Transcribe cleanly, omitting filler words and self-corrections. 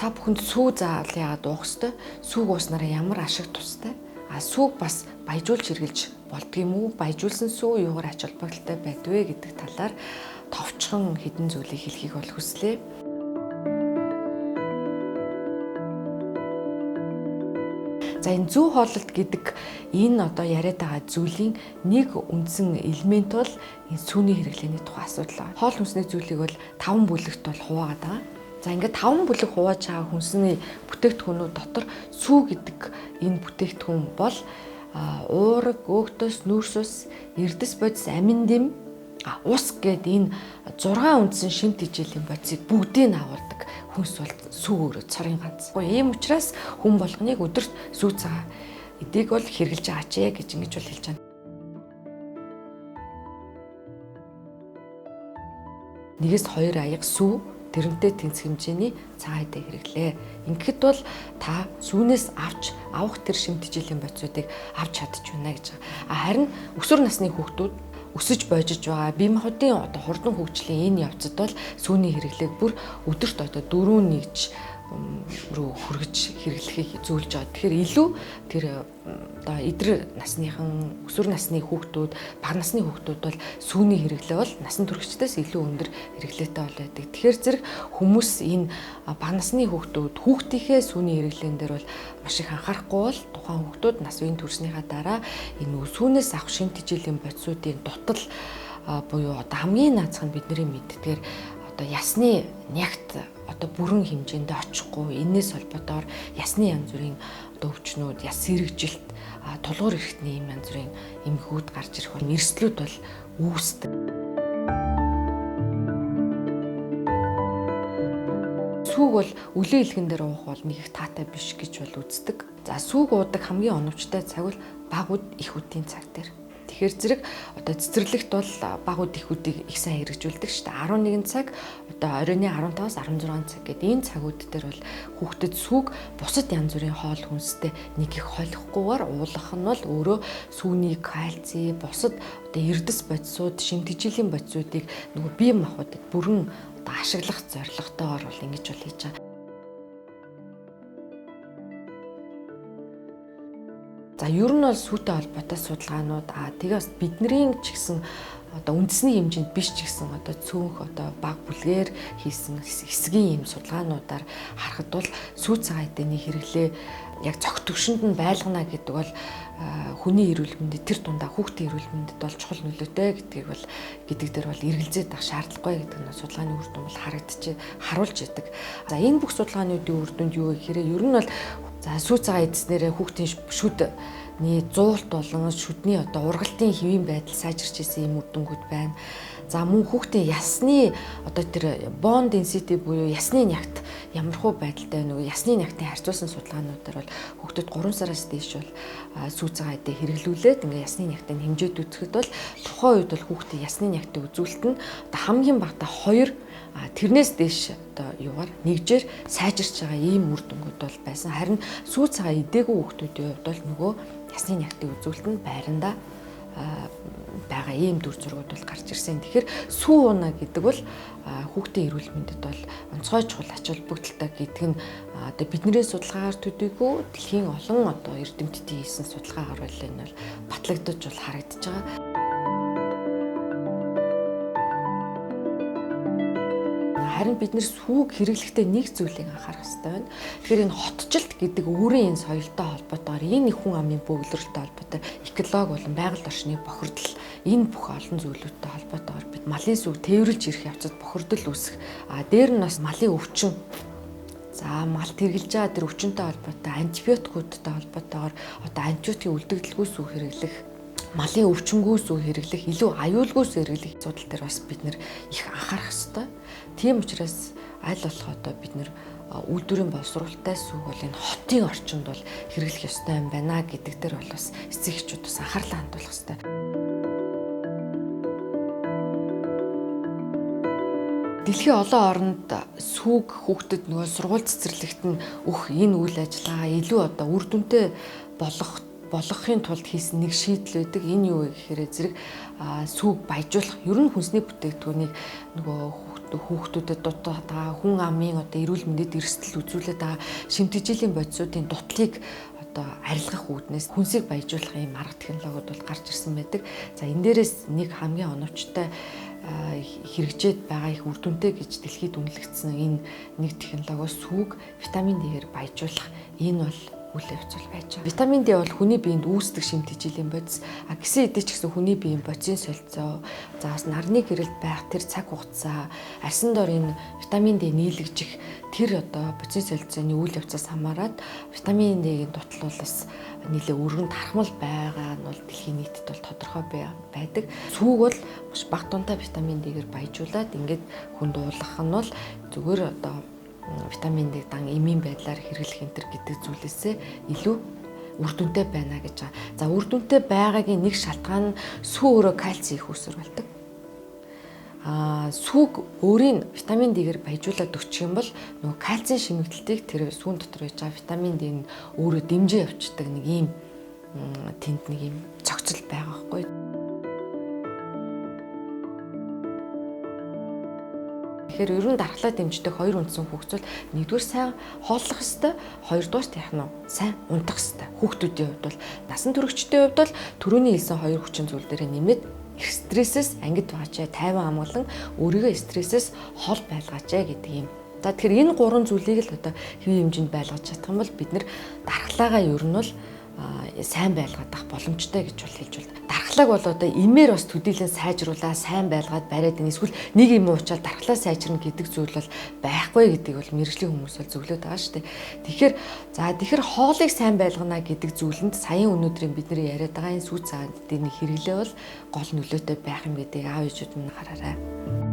Та бүхэнд сүү заавал яагаад уух ёстой? Сүүг ууснараа ямар ашиг тустай? Сүүг бас баяжуулж хэрглэж болдгийм үү? Баяжуулсан сүү юугаар ач холбогдолтой байдвэ гэдэг талаар товчхон хэдэн зүйлийг хэлхийг бол хүслээ. За энэ зүү хооллолт гэдэг энэ одоо яриад байгаа зүйлийн нэг үндсэн элемент бол энэ сүүний хэрэглээний тухай асуудал. Хоол хүнсний зүйлийг бол 5 бүлэгт бол хуваагаад байгаа. За ингээд 5 бүлэг хувааж байгаа хүнсний бүтээгдэхүүнүүд дотор сүү гэдэг энэ бүтээгдэхүүн бол уураг, өөгтөс, нүүрс ус, эрдэс бодис, амин дэм, ус гэд энэ 6 үндсэн шимт хичээлийн бодисыг бүгдийг агуулдаг хүнс бол сүү өөрөө цорын ганц. Ийм учраас хүн болгоныг өдөрт сүү цагаан эдийг бол хэрглэж агаач гэж ингэж бол хэлж байна. Нэгээс 2 аяга сүү тэрнтэй тэнцэх хэмжээний цагаан эдээ хэрэглээ. Ингээд бол та сүүнээс авах тэр шимт хичээлийн бодисуудыг авч чадчихна гэж байгаа. Харин өсвөр насны хүүхдүүд өсөж бойжиж байгаа бие махбодын одоо хурдан хөгжлийн энэ явцад бол сүүний хэрэглээг бүр өдөрт одоо 4 нэгж рүү хүргэж хэрэглэхийг зөвлөж байгаа. Тэгэхээр илүү тэр одоо эдэр насныхан өсвөр насны хүүхдүүд, бага насны хүүхдүүд бол сүүний хэрэглээ бол насан туршидаас илүү өндөр хэрэглээтэй бол байдаг. Тэгэхээр зэрэг хүмүүс энэ бага насны хүүхдийнхээ сүүний хэрэглээн дээр бол маш их анхаарахгүй бол тухайн хүүхдүүд нас үеийн төрснийхаа дараа энэ сүүнээс авах шимт хичээлийн бодисуудын дутал буюу одоо хамгийн наазах нь бидний мэддгээр одоо ясны нягт одоо бүрэн хэмжээндээ очихгүй, энэс холбоотойгоор ясны янз бүрийн одоо өвчнүүд, яс сэргжилт, тулгуур эрэхтний юм янз бүрийн эмгэгүүд гарч ирэх бол эрсдлүүд бол үүсдэг. Сүүг бол өлийн илгэн дээр уух бол нэг их таатай биш гэж бол үздэг. За сүүг уудаг хамгийн оновчтой цаг бол бага үд их үдийн цаг дээр. Тэгэхээр зэрэг одоо цэцэрлэгт бол бага үд их үдийг их сайн хэрэгжүүлдэг шүү дээ. 11 цаг одоо оройн 15-аас 16 цаг гэдэг энэ цагууд дээр бол хүүхдэд сүүг бусад янз бүрийн хоол хүнстэй нэг их холихгүйгээр уулгах нь бол өөрөө сүүний кальци, бусад одоо эрдэс бодисууд, шимт хичээлийн бодисуудыг нөгөө бие махбодод бүрэн одоо ашиглах зорилготойгоор бол ингэж бол хийж байгаа. За ер нь бол сүүтэй холбоотой судалгаанууд тэгээс бидний ч гэсэн одоо үндэсний хэмжээнд биш ч гэсэн одоо цөөнх одоо бага бүлгээр хийсэн хэсгийн юм судалгаануудаар харахад бол сүү цагаан эдэний хэрэглээ яг цогт төвшөнд нь байлгана гэдэг бол хүний эрүүл мэндэд тэр дундаа хүүхдийн эрүүл мэндэд бол чухал нөлөөтэй гэдэг дээр бол эргэлзээд авах шаардлагагүй гэдэг нь судалгааны үр дүн бол харуулж яадаг. За энэ бүх судалгаануудын үр дүнд юу гэхээр ер нь бол за сүү цагаан эдснээрээ хүүхдийн шүдний зуулт болон шүдний одоо ургалтын хэвийн байдал сайжирч ирсэн юм үр дүнгууд байна. За мөн хүүхдийн ясны одоо тэр bone density буюу ясны нягт ямархуу байдалтай нөгөө ясны нягтын харьцуулсан судалгаануудаар бол хүүхдэд 3 сараас дээш бол сүү цагаан эдээ хэрэглүүлээд ингээ ясны нягтын хэмжээд үзэхэд бол тухайн үед бол хүүхдийн ясны нягтын үзүүлэлт нь одоо хамгийн багадаа 2 тэрнээс дээш одоо юугаар нэгжээр сайжирч байгаа ийм үр дүнгууд бол байсан. Харин сүү цагаан эдээгүй хүүхдүүдийн хувьд бол нөгөө ясны нягтын үзүүлэлт нь байрандаа байгаа ийм дүр зургууд бол гарч ирсэн. Тэгэхээр сүү уна гэдэг бол хүүхдийн эрүүл мэндэд бол онцгой чухал ач холбогдолтой гэдэг нь одоо бидний судалгаагаар төдийгүй дэлхийн олон одоо эрдэмтдийн хийсэн судалгаагаар бол энэ бол батлагдаж бол харагдаж байгаа. Харин бид нэр сүүг хэрэглэхдээ нэг зүйлийг анхаарах хэрэгтэй байна. Тэгэхээр энэ хотчлт гэдэг өөрийн энэ соёлтой холбоотойгоор энэ хүн амын бөглөрөлтэй холбоотой эколог болон байгаль орчны бохирдол энэ бүх олон зүйлүүдтэй холбоотойгоор бид малын сүүг тээвэрлж ирэх явцад бохирдол үүсэх. Дээр нь бас малын өвчин. За малт хэрглэж байгаа тэр өвчнөд холбоотой антибиотикуудтай холбоотойгоор одоо антибиотикийн үлдэгдэлгүй сүү хэрэглэх, малын өвчнгүй сүү хэрэглэх, илүү аюулгүй сүү хэрэглэх асуудал дээр бас бид нэр их анхаарах хэрэгтэй. Тийм учраас аль болох одоо бид нэр үйлдвэрийн боловсруулалттай сүүг бол энэ хотын орчинд бол хэрэглэх ёстой юм байна гэдэг дээр бол бас эцэг эхчүүд бас анхаарлаа хандуулах ёстой. Дэлхийн олон оронд сүүг хүүхдэд нөгөө сургууль цэцэрлэгт нь өгөх энэ үйл ажиллагаа илүү одоо үр дүнтэй болгохын тулд хийсэн нэг шийдэл байдаг. Энэ юу вэ гэхээр зэрэг сүүг баяжуулах, ер нь хүнсний бүтээгдэхүүнийг нөгөө хүүхдүүдэд дутаад байгаа хүн амын одоо эрүүл мэндэд эрсдэл үзүүлээд байгаа шимтгэжлийн бодисуудын дутлыг одоо арилгах үүднээс хүнсийг баяжуулах ийм арга технологиуд бол гарч ирсэн байдаг. За энэ дээрээс нэг хамгийн оновчтой хэрэгжээд байгаа их үр дүнтэй гэж дэлхийд үнэлэгдсэн энэ нэг технологиос сүг витамин D-ээр баяжуулах энэ бол үйл явц байж байгаа. Витамин D бол хүний биед үүсдэг шимтгэжлийн бодис. Гэсэн хэдий ч гэсэн хүний биеийн бодисын солилцоо, за бас нарны гэрэлд байх тэр цаг хугацаа, арсан дор энэ витамин D нийлэгжих тэр одоо бодисын солилцооны үйл явцаас хамаарат витамин D-ийн дутал бол бас нэлээ өргөн тархмал байгаа нь бол дэлхийн нийтэд бол тодорхой байдаг. Сүг бол маш бага дунтай витамин D-гээр баяжуулаад ингээд хүнд уулгах нь бол зүгээр одоо витамин D дан эмийн байдлаар хэрэглэх энэ гэдэг зүйлээсээ илүү үр дүнтэй байна гэж байгаа. За үр дүнтэй байгаагийн нэг шалтгаан нь сүү өөрөө кальци их үүсвэрүүлдэг. Сүг өөрийн витамин D-гээр баяжуулаад өгчих юм бол нөгөө кальцийн шимэгдэлтийг тэр сүүн дотор байж байгаа витамин D нь өөрөө дэмжиж явчихдаг нэг ийм тэнд нэг ийм зохицол байгаа байхгүй. Тэгэхээр ерөн дархлаа дэмждэг хоёр үндсэн хөгжил нэгдүгээр сайн хооллох ёстой, хоёрдугаар яах нь сайн унтах ёстой. Хүүхдүүдийн хувьд бол насан туршидчдын хувьд бол түрүүний хэлсэн хоёр хүчин зүйл дээр нэмээд их стрессээс ангид байгаач, тайван амгалан өөрийгөө стрессээс хол байлгаач гэдэг юм. За тэгэхээр энэ гурван зүйлийг л одоо хэвийн хэмжээнд байлгаж чадах юм бол бид нэр дархлаагаа ер нь бол сайн байлгаад авах боломжтой гэж бол хэлж байна. Дархлааг бол одоо имээр бас төдийлэн сайжруулаа, сайн байлгаад бариад энэ эсвэл нэг юм уучаад дархлаа сайжирна гэдэг зүйл бол байхгүй гэдгийг бол мэржлийн хүмүүс бол зөвлөд байгаа шүү дээ. Тэгэхээр хоолыг сайн байлгана гэдэг зүйлэнд саяын өнөөдрийн бидний яриад байгаа энэ сүү цагаан дээр нэг хэрэглээ бол гол нөлөөтэй байх юм гэдгийг аав ээжүүд нь хараарай.